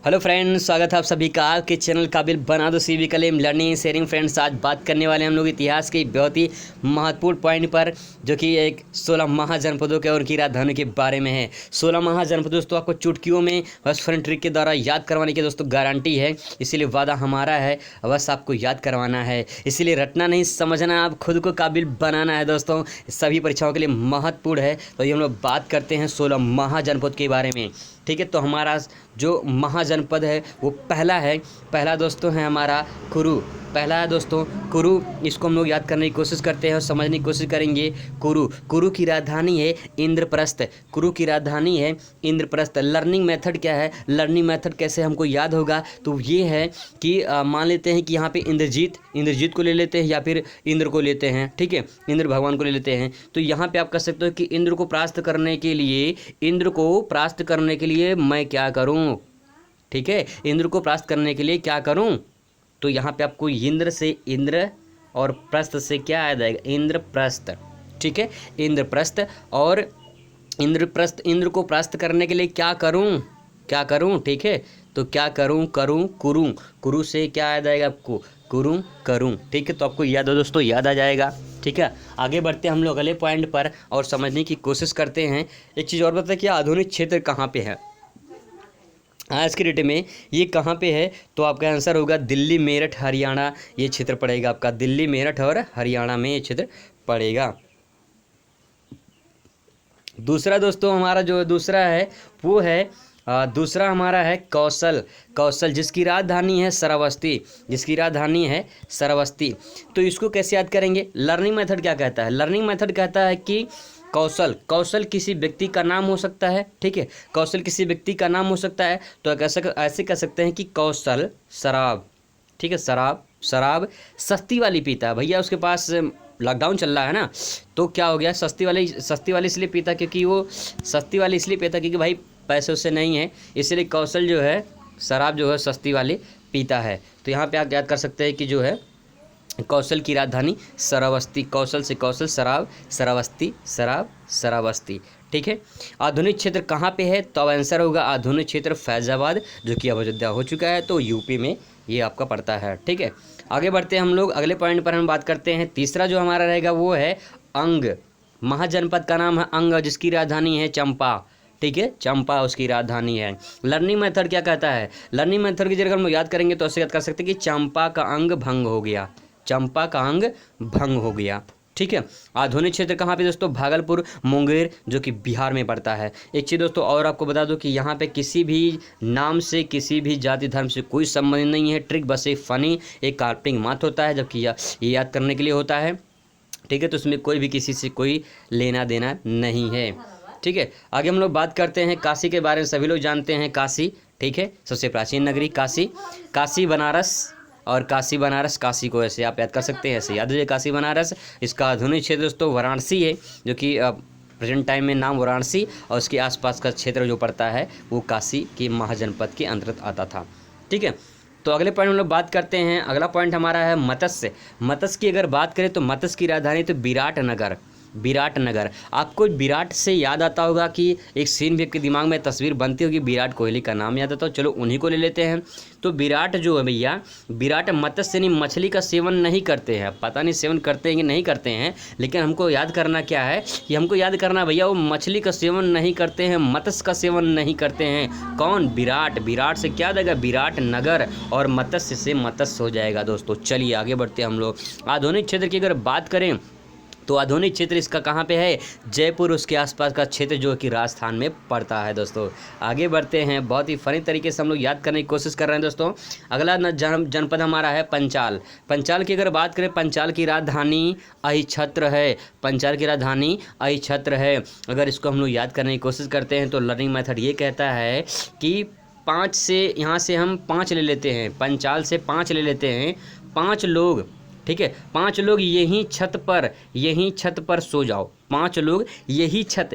Hello friends, स्वागत है आप सभी का आपके चैनल काबिल बना दो CV Kaleem learning sharing. Friends, आज बात करने वाले हम लोग इतिहास के बहुत ही महत्वपूर्ण पॉइंट पर, जो कि एक 16 महाजनपदों के और उनकी राजधानी के बारे में है। 16 महाजनपद दोस्तों आपको चुटकियों में बस फ्रेंड ट्रिक के द्वारा याद करवाने की दोस्तों गारंटी है, इसीलिए वादा हमारा है, बस आपको याद करवाना है। इसीलिए रटना नहीं, समझना, आप खुद को काबिल बनाना है दोस्तों। सभी परीक्षाओं के लिए महत्वपूर्ण है। तो ये हम लोग बात करते हैं 16 महाजनपद के बारे में। ठीक है, तो हमारा जो महाजनपद है वो पहला दोस्तों है हमारा कुरु। पहला है दोस्तों कुरु। इसको हम लोग याद करने की कोशिश करते हैं और समझने की कोशिश करेंगे। कुरु की राजधानी है इंद्रप्रस्थ। कुरु की राजधानी है इंद्रप्रस्थ। लर्निंग मेथड क्या है, लर्निंग मेथड कैसे हमको याद होगा, तो ये है कि मान लेते हैं कि यहाँ पे इंद्रजीत को ले लेते हैं या फिर इंद्र को लेते हैं। ठीक है, इंद्र भगवान को ले लेते हैं। तो यहाँ पे आप कह सकते हो कि इंद्र को परास्त करने के लिए मैं क्या करूँ। ठीक है, इंद्र को परास्त करने के लिए क्या करूँ, तो यहाँ पे आपको इंद्र से इंद्र और प्रस्थ से क्या आ जाएगा, इंद्रप्रस्थ। ठीक है, इंद्रप्रस्थ और इंद्र को परास्त करने के लिए क्या करूँ। ठीक है, तो क्या करूँ, कुरु से क्या आ जाएगा आपको, करूँ। ठीक है, तो आपको याद हो दोस्तों, याद आ जाएगा। ठीक है, आगे बढ़ते हैं हम लोग अगले पॉइंट पर और समझने की कोशिश करते हैं। एक चीज़ और बताए कि आधुनिक क्षेत्र कहाँ पे है आज की डेट में, ये कहाँ पे है, तो आपका आंसर होगा दिल्ली मेरठ हरियाणा। ये क्षेत्र पड़ेगा आपका दिल्ली मेरठ और हरियाणा में ये क्षेत्र पड़ेगा। दूसरा दोस्तों हमारा जो दूसरा है वो है दूसरा हमारा है कौशल, जिसकी राजधानी है श्रावस्ती। तो इसको कैसे याद करेंगे, लर्निंग मेथड क्या कहता है, लर्निंग मेथड कहता है कि कौशल किसी व्यक्ति का नाम हो सकता है। ठीक है, कौशल किसी व्यक्ति का नाम हो सकता है। तो ऐसे कह सकते हैं कि कौशल शराब। ठीक है, शराब सस्ती वाली पीता है भैया, उसके पास लॉकडाउन चल रहा है ना, तो क्या हो गया, सस्ती वाली इसलिए पीता क्योंकि वो सस्ती वाली इसलिए पीता क्योंकि भाई पैसे उससे नहीं है, इसलिए कौशल जो है शराब जो है सस्ती वाली पीता है। तो यहाँ पे आप याद कर सकते हैं कि जो है कौशल की राजधानी श्रावस्ती, कौशल से कौशल, शराब श्रावस्ती। ठीक है, आधुनिक क्षेत्र कहाँ पे है, तो अब आंसर होगा आधुनिक क्षेत्र फैजाबाद, जो कि अब अयोध्या हो चुका है, तो यूपी में ये आपका पड़ता है। ठीक है, आगे बढ़ते हैं हम लोग अगले पॉइंट पर, हम बात करते हैं। तीसरा जो हमारा रहेगा वो है अंग। महाजनपद का नाम है अंग, जिसकी राजधानी है चंपा। ठीक है, चंपा उसकी राजधानी है। लर्निंग मेथड क्या कहता है, लर्निंग मेथड की जगह हम लोग याद करेंगे तो ऐसे याद कर सकते हैं कि चंपा का अंग भंग हो गया। ठीक है, आधुनिक क्षेत्र कहाँ पे दोस्तों, भागलपुर मुंगेर, जो कि बिहार में पड़ता है। एक चीज़ दोस्तों और आपको बता दूं कि यहाँ पे किसी भी नाम से, किसी भी जाति धर्म से कोई संबंध नहीं है। ट्रिक बस एक फनी, एक काल्पनिक मात्र होता है, जबकि ये याद करने के लिए होता है। ठीक है, तो उसमें कोई भी किसी से कोई लेना देना नहीं है। ठीक है, आगे हम लोग बात करते हैं काशी के बारे में। सभी लोग जानते हैं काशी। ठीक है, सबसे प्राचीन नगरी काशी बनारस। काशी को ऐसे आप याद कर सकते हैं, ऐसे याद है काशी बनारस। इसका आधुनिक क्षेत्र दोस्तों वाराणसी है, जो कि प्रेजेंट टाइम में नाम वाराणसी और उसके आसपास का क्षेत्र जो पड़ता है वो काशी के महाजनपद के अंतर्गत आता था। ठीक है, तो अगले पॉइंट हम लोग बात करते हैं। अगला पॉइंट हमारा है मत्स्य की अगर बात करें तो मत्स्य की राजधानी तो विराटनगर। आपको विराट से याद आता होगा कि एक सीन भी आपके दिमाग में तस्वीर बनती होगी, विराट कोहली का नाम याद आता हो, चलो उन्हीं को ले लेते हैं। तो विराट जो है भैया, विराट मत्स्य यानी मछली का सेवन नहीं करते हैं। पता नहीं सेवन करते हैं कि नहीं करते हैं, लेकिन हमको याद करना क्या है कि हमको याद करना भैया वो मछली का सेवन नहीं करते हैं, मत्स्य का सेवन नहीं करते हैं। कौन, विराट से क्या देगा, विराट नगर, और मत्स्य से मत्स्य हो जाएगा दोस्तों। चलिए आगे बढ़ते हैं हम लोग। आधुनिक क्षेत्र की अगर बात करें तो आधुनिक क्षेत्र इसका कहाँ पे है, जयपुर, उसके आसपास का क्षेत्र जो कि राजस्थान में पड़ता है दोस्तों। आगे बढ़ते हैं, बहुत ही फनी तरीके से हम लोग याद करने की कोशिश कर रहे हैं दोस्तों। अगला जनपद हमारा है पंचाल की अगर बात करें, पंचाल की राजधानी अहिछत्र है। अगर इसको हम लोग याद करने की कोशिश करते हैं तो लर्निंग मेथड ये कहता है कि 5 से, यहाँ से हम 5 ले लेते हैं, पंचाल से 5 ले लेते हैं, 5 लोग। ठीक है, 5 लोग यही छत पर सो जाओ। 5 लोग यही छत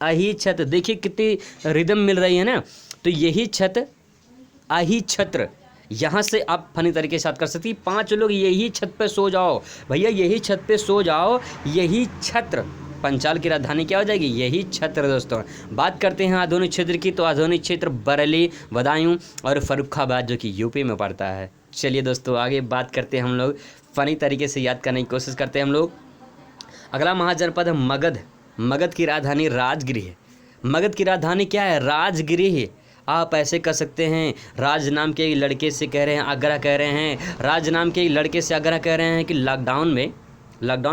अही छत, देखिए कितनी रिदम मिल रही है ना। तो यही छत अही छत्र, यहाँ से आप फनी तरीके से याद कर सकती, 5 लोग यही छत पे सो जाओ भैया, यही छत पे सो जाओ, यही छत्र पंचाल की राजधानी क्या हो जाएगी, यही छत्र दोस्तों। बात करते हैं आधुनिक क्षेत्र की, तो आधुनिक क्षेत्र बरेली, बदायूं और फर्रुखाबाद जो कि यूपी में पड़ता है। चलिए दोस्तों आगे बात करते हैं हम लोग, फ़नी तरीके से याद करने की कोशिश करते हैं हम लोग। अगला महाजनपद है मगध। मगध की राजधानी राजगिरी है। मगध की राजधानी क्या है, राजगिरी है। आप ऐसे कर सकते हैं, राज नाम के लड़के से कह रहे हैं, आगरा कह रहे हैं, राज नाम के लड़के से आगरा कह रहे हैं कि लॉकडाउन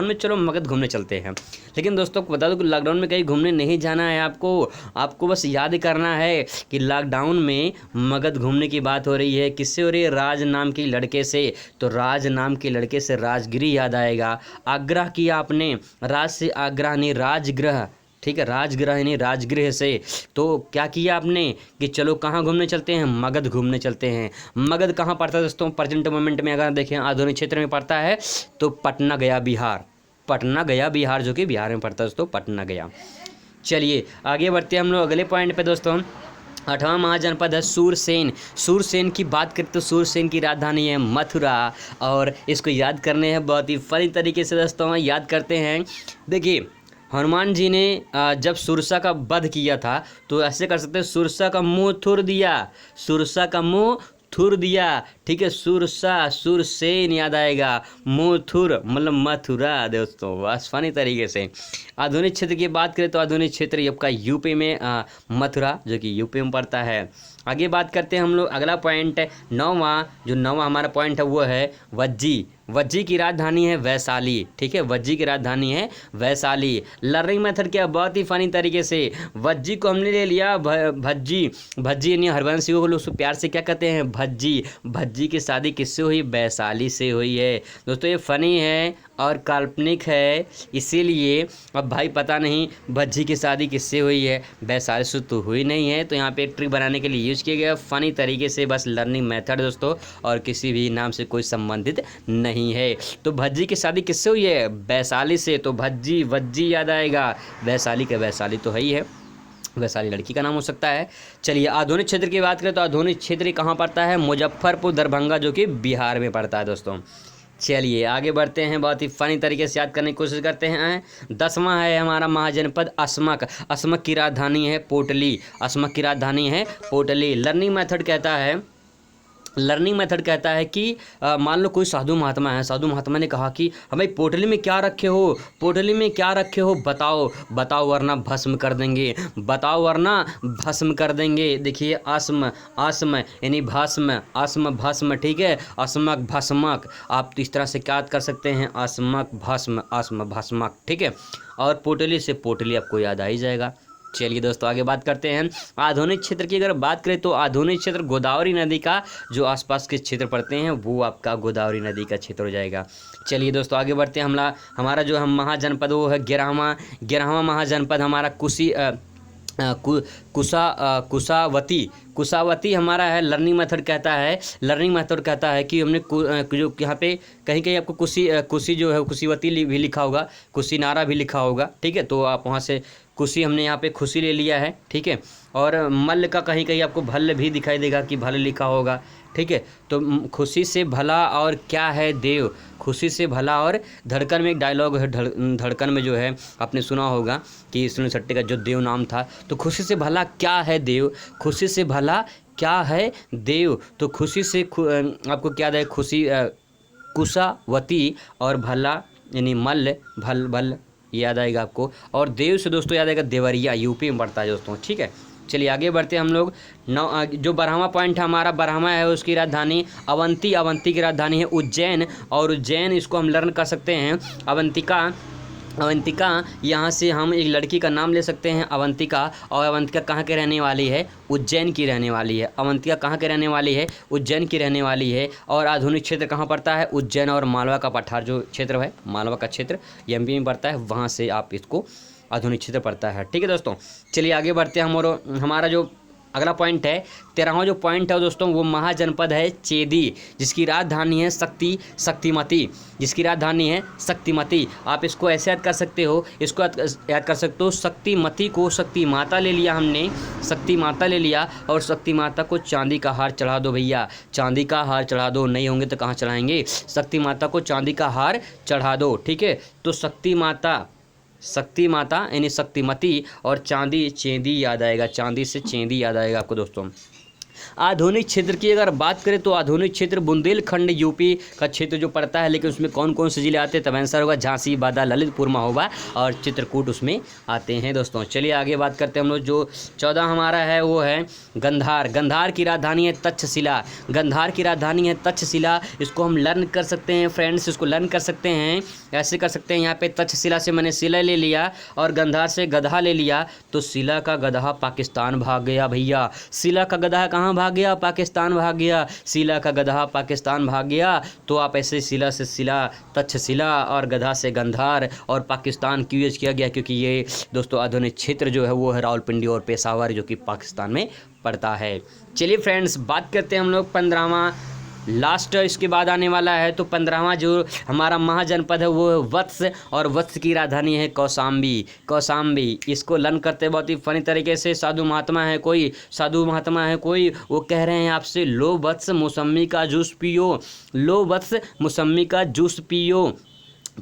में चलो मगध घूमने चलते हैं। लेकिन दोस्तों को बता दो कि लॉकडाउन में कहीं घूमने नहीं जाना है आपको बस याद करना है कि लॉकडाउन में मगध घूमने की बात हो रही है। किससे हो रही है, राज नाम के लड़के से। तो राज नाम के लड़के से राजगिरी याद आएगा। आग्रह किया आपने, राज से आग्रह नहीं राजगृह, ठीक है, राजगृह नहीं राजगृह से। तो क्या किया आपने कि चलो कहाँ घूमने चलते हैं, मगध घूमने चलते हैं। मगध कहाँ पड़ता है दोस्तों, प्रेजेंट मोमेंट में अगर देखें आधुनिक क्षेत्र में पड़ता है तो पटना गया बिहार। पटना गया बिहार जो कि बिहार में पड़ता है दोस्तों, पटना गया। चलिए आगे बढ़ते हैं हम लोग अगले पॉइंट पे दोस्तों। 8वां महाजनपद है सूरसेन। सूरसेन की बात करें तो सूरसेन की राजधानी है मथुरा। और इसको याद करने हैं बहुत ही फनी तरीके से दोस्तों, याद करते हैं। देखिए हनुमान जी ने जब सुरसा का वध किया था तो ऐसे कर सकते हैं, सुरसा का मुंह थुर दिया, सुरसा का मुंह थुर दिया, ठीक है, सुरसा सुरसेन याद आएगा, मुंह थुर मतलब मथुरा दोस्तों, बस फनी तरीके से। आधुनिक क्षेत्र की बात करें तो आधुनिक क्षेत्र आपका यूपी में मथुरा जो कि यूपी में पड़ता है। आगे बात करते हैं हम लोग, अगला पॉइंट है 9वां हमारा पॉइंट है वो है वज्जी। वज्जी की राजधानी है वैशाली, ठीक है, वज्जी की राजधानी है वैशाली। लर्निंग मेथड क्या, बहुत ही फनी तरीके से वज्जी को हमने ले लिया भज्जी। भज्जी यानी हरवंश को लोग प्यार से क्या कहते हैं, भज्जी। भज्जी की शादी किससे हुई, वैशाली से हुई है दोस्तों। ये फनी है और काल्पनिक है, इसीलिए अब भाई पता नहीं भज्जी की शादी किससे हुई है, वैशाली से तो हुई नहीं है। तो यहाँ पे ट्रिक बनाने के लिए यूज किया गया फनी तरीके से, बस लर्निंग मेथड दोस्तों, और किसी भी नाम से कोई संबंधित नहीं है। तो भज्जी की शादी किससे हुई है, वैशाली से। तो भज्जी वज्जी याद आएगा, वैशाली का वैशाली तो है ही है, वैशाली लड़की का नाम हो सकता है। चलिए आधुनिक क्षेत्र की बात करें तो आधुनिक क्षेत्र कहाँ पड़ता है, मुजफ्फरपुर दरभंगा जो कि बिहार में पड़ता है दोस्तों। चलिए आगे बढ़ते हैं, बहुत ही फनी तरीके से याद करने की कोशिश करते हैं। 10वां है हमारा महाजनपद असमक। असमक की राजधानी है पोटली। असमक की राजधानी है पोटली। लर्निंग मेथड कहता है कि मान लो कोई साधु महात्मा है, साधु महात्मा ने कहा कि भाई पोटली में क्या रखे हो, पोटली में क्या रखे हो बताओ वरना भस्म कर देंगे, बताओ वरना भस्म कर देंगे। देखिए आस्म यानी भस्म, ठीक है, अस्मक भस्मक, आप तो इस तरह से क्या कर सकते हैं, अस्मक भस्म आस्म भस्मक, ठीक है। और पोटली से पोटली आपको याद आ ही जाएगा। चलिए दोस्तों आगे बात करते हैं आधुनिक क्षेत्र की। अगर बात करें तो आधुनिक क्षेत्र गोदावरी नदी का जो आसपास के क्षेत्र पड़ते हैं वो आपका गोदावरी नदी का क्षेत्र हो जाएगा। चलिए दोस्तों आगे बढ़ते हैं। हमारा जो हम महाजनपद वो है 11वां महाजनपद हमारा कुशावती हमारा है। लर्निंग मेथड कहता है कि हमने जो यहाँ पे कहीं आपको कुशी जो है कुशीवती भी लिखा होगा, कुशीनारा भी लिखा होगा, ठीक है। तो आप वहाँ से कुशी हमने यहाँ पे खुशी ले लिया है, ठीक है। और मल्ल का कहीं आपको भल्ल भी दिखाई देगा कि भल्ल लिखा होगा, ठीक है। तो खुशी से भला और क्या है देव, खुशी से भला और धड़कन में एक डायलॉग है, धड़कन में जो है आपने सुना होगा कि सुनील शेट्टी का जो देव नाम था। तो खुशी से भला क्या है देव, खुशी से भला क्या है देव। तो खुशी से आपको क्या है, खुशी कुशावती और भला यानी मल्ल भल याद आएगा आपको। और देव से दोस्तों याद आएगा देवरिया, यूपी में पड़ता है दोस्तों, ठीक है। चलिए आगे बढ़ते हैं हम लोग। जो 12वां पॉइंट है हमारा, 12वां है उसकी राजधानी अवंती की राजधानी है उज्जैन। और उज्जैन इसको हम लर्न कर सकते हैं अवंतिका, यहाँ से हम एक लड़की का नाम ले सकते हैं अवंतिका। और अवंतिका कहाँ के रहने वाली है, उज्जैन की रहने वाली है। अवंतिका कहाँ के रहने वाली है, उज्जैन की रहने वाली है। और आधुनिक क्षेत्र कहाँ पड़ता है, उज्जैन और मालवा का पठार जो क्षेत्र है, मालवा का क्षेत्र एमपी में पड़ता है, वहाँ से आप इसको आधुनिक क्षेत्र पड़ता है, ठीक है दोस्तों। चलिए आगे बढ़ते हैं। हमारा जो अगला पॉइंट है 13वां जो पॉइंट है दोस्तों वो महाजनपद है चेदी, जिसकी राजधानी है शक्तिमती। आप इसको ऐसे याद कर सकते हो, शक्तिमती को शक्ति माता ले लिया हमने, शक्ति माता ले लिया। और शक्ति माता को चांदी का हार चढ़ा दो भैया, चांदी का हार चढ़ा दो, नहीं होंगे तो कहाँ चढ़ाएंगे, शक्ति माता को चांदी का हार चढ़ा दो, ठीक है। तो शक्ति माता शक्ति माता यानी शक्तिमती, और चांदी चेंदी याद आएगा, चांदी से चेंदी याद आएगा आपको दोस्तों। आधुनिक क्षेत्र की अगर बात करें तो आधुनिक क्षेत्र बुंदेलखंड यूपी का क्षेत्र जो पड़ता है, लेकिन उसमें कौन कौन से जिले आते हैं? तब आंसर होगा झांसी, बादा, ललितपुर, महोबा और चित्रकूट उसमें आते हैं दोस्तों। चलिए आगे बात करते हैं हम लोग। जो 14 हमारा है वो है गंधार। गंधार की राजधानी है तक्षशिला। गंधार की राजधानी है तक्षशिला। इसको हम लर्न कर सकते हैं फ्रेंड्स, इसको लर्न कर सकते हैं, ऐसे कर सकते हैं। यहाँ पे तक्षशिला से मैंने शिला ले लिया और गंधार से गधा ले लिया, तो शिला का गधा पाकिस्तान भाग गया भैया। शिला का गधा कहाँ भाग गया? पाकिस्तान भाग गया। शिला का गधा पाकिस्तान भाग गया। तो आप ऐसे शिला से शिला, तक्षशिला और गधा से गंधार और पाकिस्तान क्यों यूज किया गया? क्योंकि ये दोस्तों आधुनिक क्षेत्र जो है वो है रावलपिंडी और पेशावर, जो कि पाकिस्तान में पड़ता है। चलिए फ्रेंड्स, बात करते हैं हम लोग 15वां, लास्ट इसके बाद आने वाला है। तो 15वां जो हमारा महाजनपद है वो है वत्स, और वत्स की राजधानी है कौशाम्बी। कौशाम्बी इसको लर्न करते बहुत ही फनी तरीके से। साधु महात्मा है कोई, वो कह रहे हैं आपसे, लो वत्स मौसम्मी का जूस पियो, लो वत्स मौसम्मी का जूस पियो।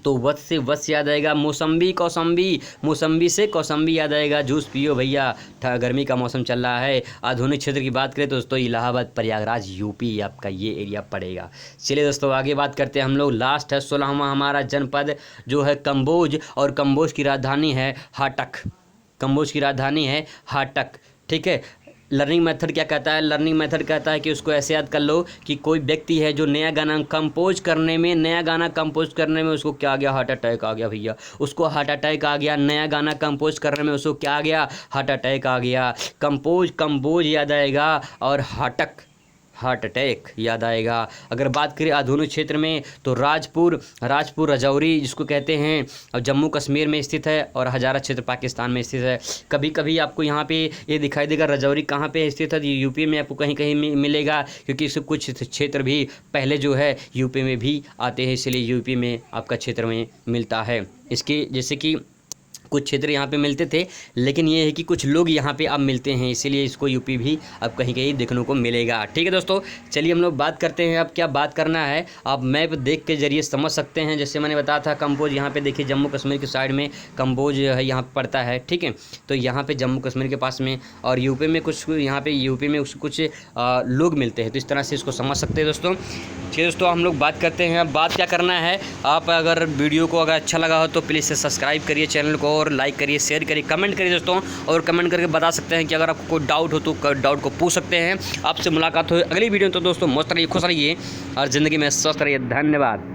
तो वत्स से वत्स याद आएगा, मौसम्बी कौसम्बी, मौसम्बी से कौसम्बी याद आएगा, जूस पियो भैया, गर्मी का मौसम चल रहा है। आधुनिक क्षेत्र की बात करें तो दोस्तों इलाहाबाद, प्रयागराज, यूपी आपका ये एरिया पड़ेगा। चलिए दोस्तों आगे बात करते हैं हम लोग। लास्ट है 16वां हमारा जनपद जो है कंबोज, और कंबोज की राजधानी है हाटक। कंबोज की राजधानी है हाटक, ठीक है। लर्निंग मेथड क्या कहता है? लर्निंग मेथड कहता है कि उसको ऐसे याद कर लो कि कोई व्यक्ति है जो नया गाना कंपोज करने में उसको क्या आ गया? हार्ट अटैक आ गया भैया, उसको हार्ट अटैक आ गया। नया गाना कंपोज करने में उसको क्या आ गया? हार्ट अटैक आ गया। कंपोज याद आएगा और हार्ट अटैक याद आएगा। अगर बात करें आधुनिक क्षेत्र में तो राजपुर रजौरी जिसको कहते हैं, और जम्मू कश्मीर में स्थित है, और हजारा क्षेत्र पाकिस्तान में स्थित है। कभी कभी आपको यहाँ पे ये दिखाई देगा रजौरी कहाँ पे स्थित है, यूपी में आपको कहीं कहीं मिलेगा, क्योंकि इससे कुछ क्षेत्र भी पहले जो है यूपी में भी आते हैं, इसलिए यूपी में आपका क्षेत्र में मिलता है। इसके जैसे कि कुछ क्षेत्र यहाँ पे मिलते थे, लेकिन ये है कि कुछ लोग यहाँ पे अब मिलते हैं, इसीलिए इसको यूपी भी अब कहीं कहीं देखने को मिलेगा। ठीक है दोस्तों, चलिए हम लोग बात करते हैं। अब क्या बात करना है, आप मैप देख के जरिए समझ सकते हैं। जैसे मैंने बताया था कंबोज, यहाँ पे देखिए जम्मू कश्मीर की साइड में कंबोज है, यहाँ पड़ता है, ठीक है। तो यहाँ पे जम्मू कश्मीर के पास में, और यूपी में कुछ, यहाँ पे यूपी में कुछ लोग मिलते हैं, तो इस तरह से इसको समझ सकते हैं दोस्तों। ठीक दोस्तों, हम लोग बात करते हैं। अब बात क्या करना है, आप अगर वीडियो को अगर अच्छा लगा हो तो प्लीज़ से सब्सक्राइब करिए चैनल को, और लाइक करिए, शेयर करिए, कमेंट करिए दोस्तों, और कमेंट करके बता सकते हैं कि अगर आपको कोई डाउट हो तो डाउट को पूछ सकते हैं। आपसे मुलाकात हो अगली वीडियो। तो दोस्तों मस्त रहिए, खुश रहिए और ज़िंदगी में स्वस्थ रहिए। धन्यवाद।